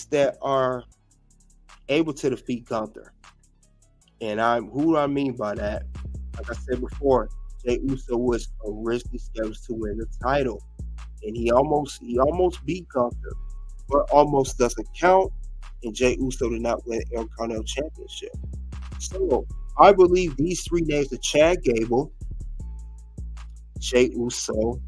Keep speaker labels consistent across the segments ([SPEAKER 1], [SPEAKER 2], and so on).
[SPEAKER 1] that are able to defeat Gunther. And who do I mean by that? Like I said before, Jey Uso was originally scheduled to win the title, and he almost beat Gunther, but almost doesn't count. And Jey Uso did not win the Intercontinental Championship. So I believe these three names are Chad Gable, Jey Uso,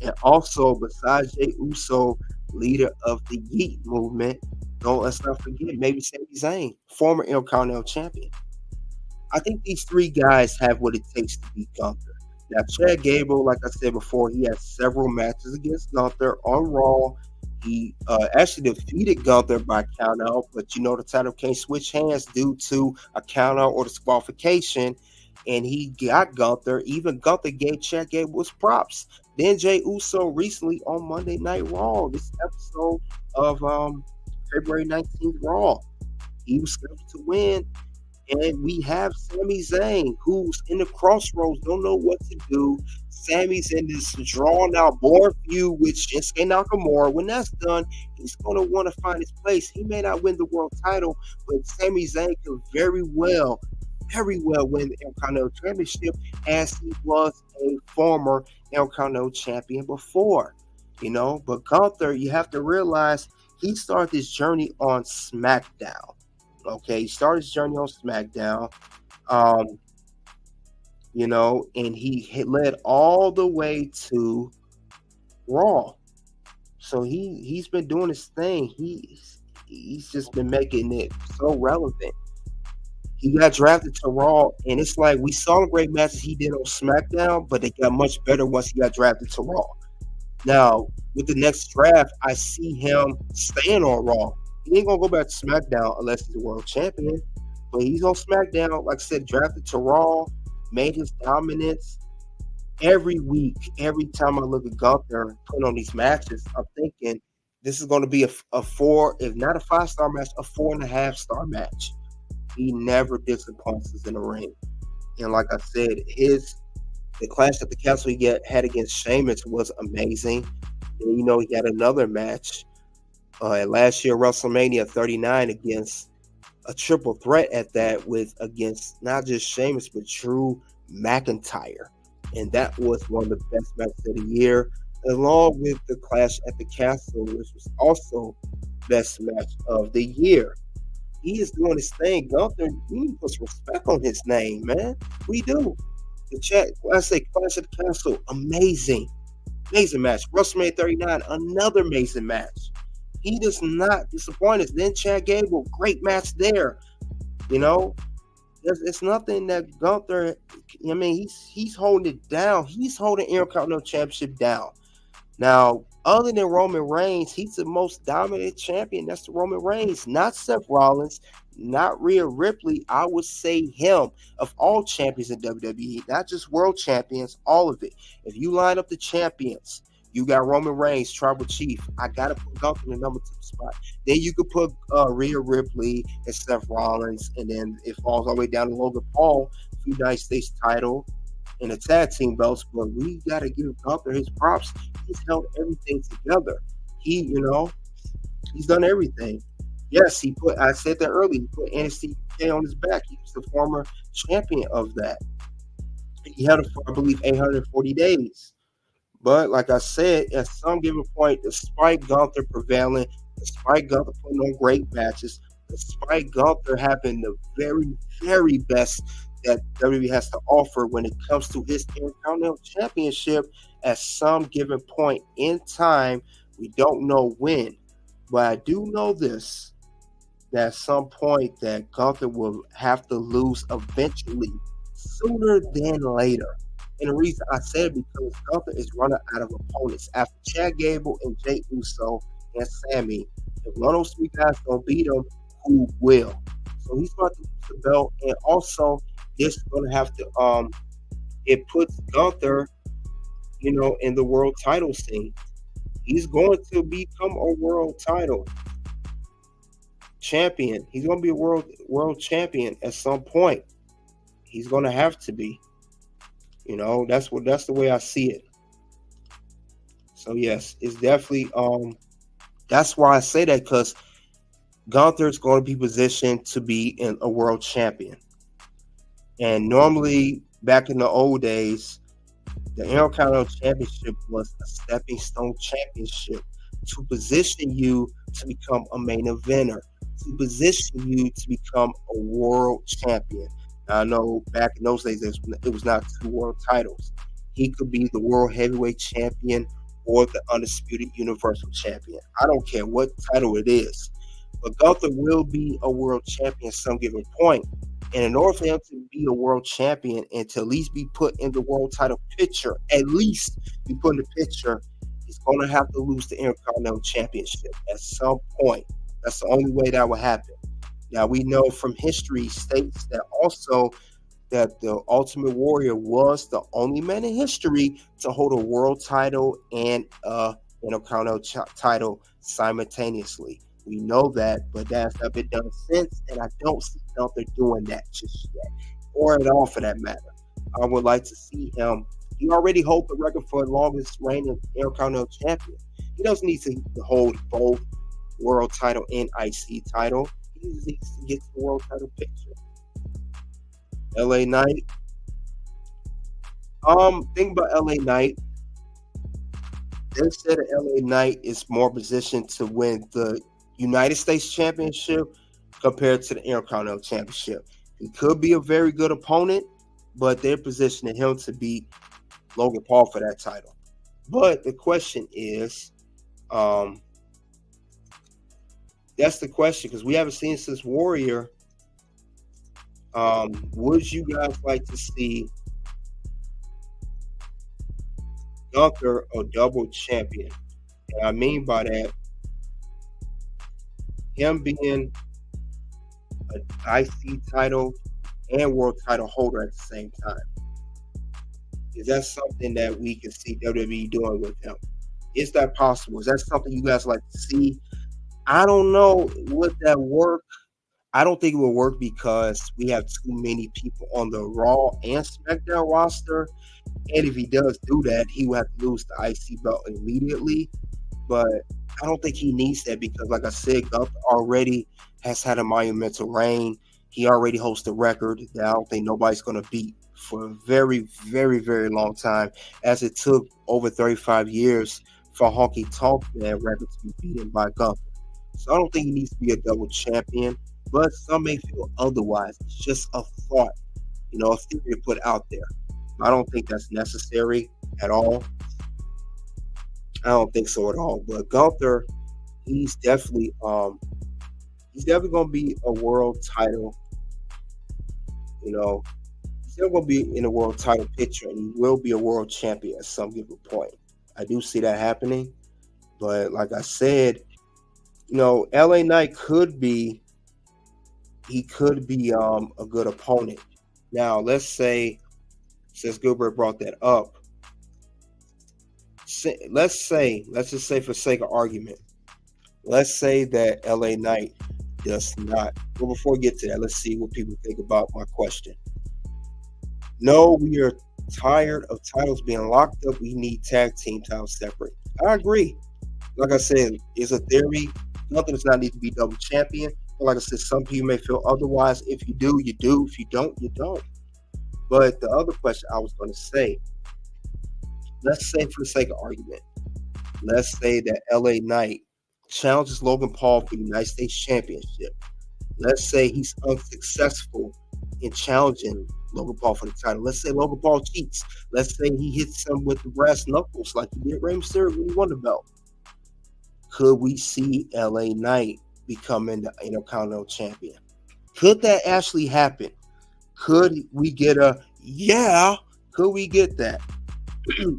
[SPEAKER 1] and also besides Jey Uso, leader of the Yeet movement. Don't let's not forget maybe Sami Zayn, former Intercontinental Champion. I think these three guys have what it takes to beat Gunther. Now, Chad Gable, like I said before, he had several matches against Gunther on Raw. He actually defeated Gunther by countout, but the title can't switch hands due to a countout or disqualification. And he got Gunther. Even Gunther gave Chad Gable his props. Then Jey Uso recently on Monday Night Raw, this episode of February 19th Raw, he was scheduled to win. And we have Sami Zayn, who's in the crossroads, don't know what to do. Sami's in this drawn out, boring feud with Shinsuke Nakamura. When that's done, he's going to want to find his place. He may not win the world title, but Sami Zayn can very well win the Intercontinental Championship, as he was a former Intercontinental Champion before. But Gunther, you have to realize he started this journey on SmackDown. Okay, he started his journey on SmackDown, and he led all the way to Raw. So he's been doing his thing. He's just been making it so relevant. He got drafted to Raw, and it's like we saw the great matches he did on SmackDown, but they got much better once he got drafted to Raw. Now, with the next draft, I see him staying on Raw. He ain't gonna go back to SmackDown unless he's a world champion. But he's on SmackDown, like I said, drafted to Raw, made his dominance. Every week, every time I look at Gunther putting on these matches, I'm thinking this is going to be a 4, if not a 5-star match, a 4.5-star match. He never disappoints us in the ring. And like I said, the clash at the castle he had against Sheamus was amazing. And he had another match last year, WrestleMania 39, against a triple threat at that, against not just Sheamus but Drew McIntyre, and that was one of the best matches of the year, along with the clash at the castle, which was also best match of the year. He is doing his thing. Gunther, we need to put some respect on his name, man. We do. The chat, when I say clash at the castle, amazing match. WrestleMania 39, another amazing match. He does not disappoint us. Then Chad Gable, great match there. It's nothing that Gunther. He's holding it down. He's holding Intercontinental Championship down. Now, other than Roman Reigns, he's the most dominant champion. That's the Roman Reigns, not Seth Rollins, not Rhea Ripley. I would say him of all champions in WWE, not just world champions, all of it. If you line up the champions, you got Roman Reigns, Tribal Chief. I got to put Gunther in the number 2 spot. Then you could put Rhea Ripley and Seth Rollins, and then it falls all the way down to Logan Paul for the United States title and the tag team belts. But we got to give Gunther his props. He's held everything together. He's done everything. Yes, I said that earlier, he put NXT UK on his back. He was the former champion of that. He held it for, I believe, 840 days. But like I said, at some given point, despite Gunther prevailing, despite Gunther putting on great matches, despite Gunther having the very, very best that WWE has to offer when it comes to his Intercontinental Championship, at some given point in time, we don't know when, but I do know this, that at some point that Gunther will have to lose eventually, sooner than later. And the reason I said it because Gunther is running out of opponents. After Chad Gable and Jey Uso and Sami, if one of those 3 guys don't beat him, who will? So he's going to lose the belt. And also, this is going to have to, it puts Gunther, in the world title scene. He's going to become a world title champion. He's going to be a world champion at some point. He's going to have to be. That's the way I see it. So yes, it's definitely That's why I say that, because Gunther is going to be positioned to be a world champion. And normally, back in the old days, the Intercontinental Championship was a stepping stone championship to position you to become a main eventer, to position you to become a world champion. Now, I know back in those days, it was not 2 world titles. He could be the world heavyweight champion or the undisputed universal champion. I don't care what title it is. But Gunther will be a world champion at some given point. And in order for him to be a world champion and to at least be put in the world title picture, at least be put in the picture, he's going to have to lose the Intercontinental Championship at some point. That's the only way that will happen. Now, we know from history states that also that the Ultimate Warrior was the only man in history to hold a world title and a Intercontinental title simultaneously. We know that, but that's not been done since, and I don't see Gunther doing that just yet, or at all for that matter. I would like to see him. He already holds the record for the longest reigning Intercontinental champion. He doesn't need to hold both world title and IC title. He just needs to get to the world title picture. LA Knight. Think about LA Knight. They said that LA Knight is more positioned to win the United States Championship compared to the Intercontinental Championship. He could be a very good opponent, but they're positioning him to beat Logan Paul for that title. But the question is, that's the question, because we haven't seen since Warrior. Would you guys like to see Gunther a double champion? And I mean by that, him being an IC title and world title holder at the same time. Is that something that we can see WWE doing with him? Is that possible? Is that something you guys like to see? I don't know. Would that work? I don't think it will work because we have too many people on the Raw and SmackDown roster. And if he does do that, he will have to lose the IC belt immediately. But I don't think he needs that because, like I said, Gunther already has had a monumental reign. He already holds the record that I don't think nobody's going to beat for a very, very, very long time, as it took over 35 years for Honky Tonk Man record to be beaten by Gunther. So I don't think he needs to be a double champion, but some may feel otherwise. It's just a thought, a theory to put out there. I don't think that's necessary at all. I don't think so at all. But Gunther, he's definitely going to be a world title. He's still going to be in a world title picture, and he will be a world champion at some given point. I do see that happening, but like I said, LA Knight could be a good opponent. Now, let's say, since Gilbert brought that up, let's just say for sake of argument, let's say that LA Knight does not. Well, before we get to that, let's see what people think about my question. No, we are tired of titles being locked up. We need tag team titles separate. I agree. Like I said, it's a theory. Nothing does not need to be double champion. But like I said, some people may feel otherwise. If you do, you do. If you don't, you don't. But the other question I was going to say, let's say for the sake of argument, let's say that LA Knight challenges Logan Paul for the United States Championship. Let's say he's unsuccessful in challenging Logan Paul for the title. Let's say Logan Paul cheats. Let's say he hits him with the brass knuckles like he did Rey Mysterio when he won the belt. Could we see LA Knight becoming the Intercontinental Champion? Could that actually happen? Could we get could we get that?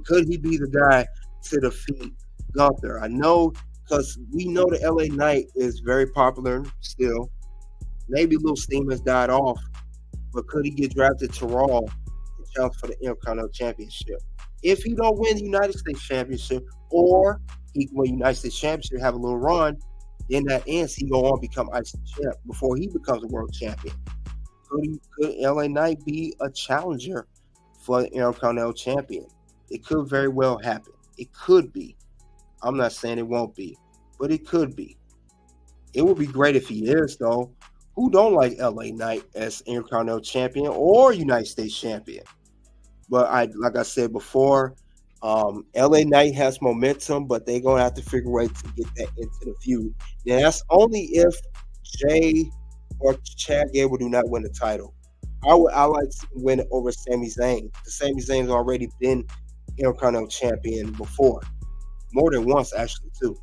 [SPEAKER 1] Could he be the guy to defeat Gunther? I know, because we know the LA Knight is very popular still. Maybe a little steam has died off, but could he get drafted to Raw and challenge for the Intercontinental Championship? If he don't win the United States Championship, or he can win the United States Championship, have a little run, then that ends, he go on to become IC champ before he becomes a world champion. Could LA Knight be a challenger for the Intercontinental Champion? It could very well happen. It could be. I'm not saying it won't be. but it could be. It would be great if he is, though. Who don't like LA Knight as Intercontinental Champion or United States Champion? But like I said before, LA Knight has momentum, but they're gonna have to figure a way to get that into the feud. And that's only if Jay or Chad Gable do not win the title. I like to win it over Sami Zayn. Sami Zayn's already been Intercontinental Champion before, more than once actually too.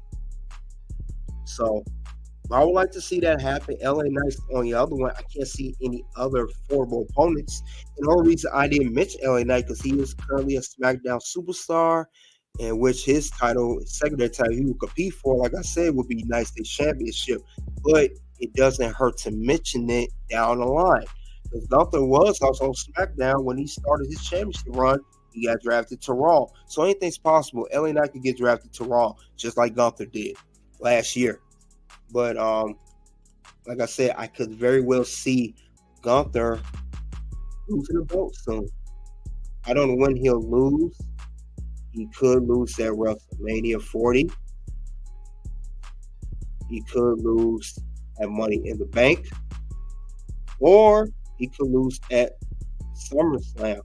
[SPEAKER 1] So I would like to see that happen. LA Knights on the other one, I can't see any other formidable opponents. And the only reason I didn't mention LA Knight because he is currently a SmackDown superstar, in which his title, secondary title, he would compete for, like I said, would be United States Championship. But it doesn't hurt to mention it down the line. Because Gunther was also on SmackDown when he started his championship run. He got drafted to Raw. So anything's possible. LA Knight could get drafted to Raw, just like Gunther did last year. But like I said, I could very well see Gunther losing the belt soon. I don't know when he'll lose. He could lose at WrestleMania 40. He could lose at Money in the Bank. Or he could lose at SummerSlam.